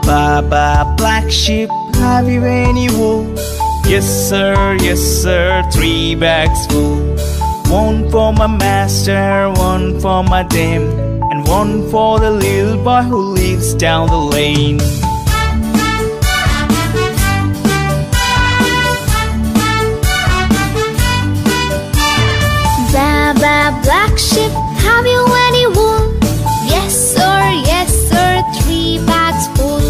Baba, black sheep, have you any wool? Yes sir, 3 bags full. One for my master, one for my dame, and one for the little boy who lives down the lane. Baba, black sheep, have you any wool? Yes sir, 3 bags full.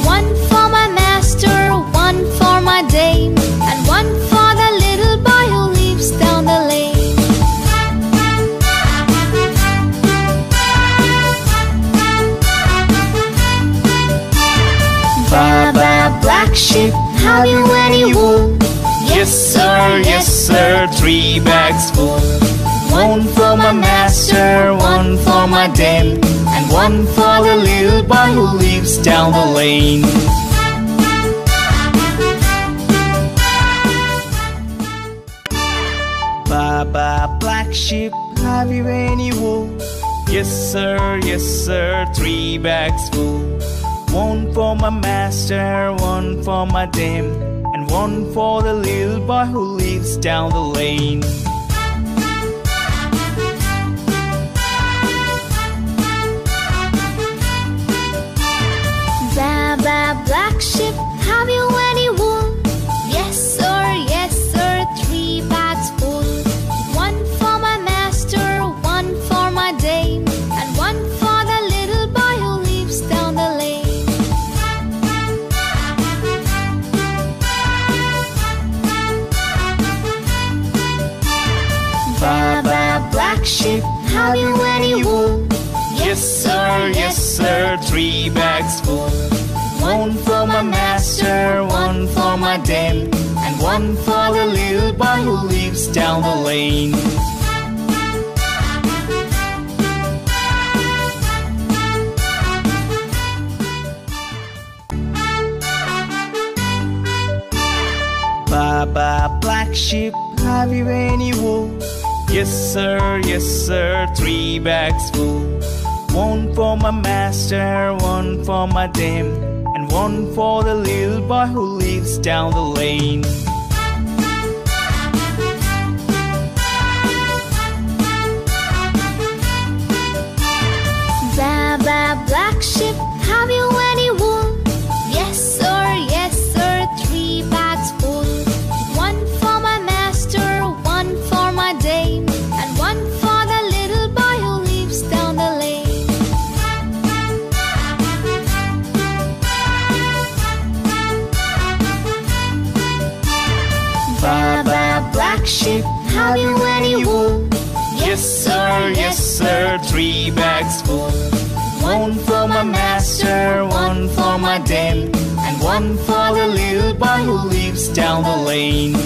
One for my master, one for my dame, and one for the little boy who lives down the lane. Baba, black sheep, have you any wool? Yes sir, 3 bags full. One for my master, one for my dame, and one for the little boy who lives down the lane. Baba, black sheep, have you any wool? Yes sir, 3 bags full. One for my master, one for my dame, and one for the little boy who lives down the lane. Baba, black sheep, have you any wool? Yes sir, 3 bags full. One for my master, one for my dame, and one for the little boy who lives down the lane. Baba, black sheep, have you any wool? Yes sir, 3 bags full. One for my master, one for my dame, and one for the little boy who lives down the lane. Baba, black sheep, have you any wool? Yes sir, 3 bags full. One for my master, one for my dame, and one for the little boy who lives down the lane. Baba, black sheep, have you any wool? Yes sir, 3 bags full. One for my master, one for my dame, and one for the little boy who lives down the lane. Baba, black sheep, have you any wool? Yes sir, 3 bags full. One for my master, one for my dame, and one for the little boy who lives down the lane.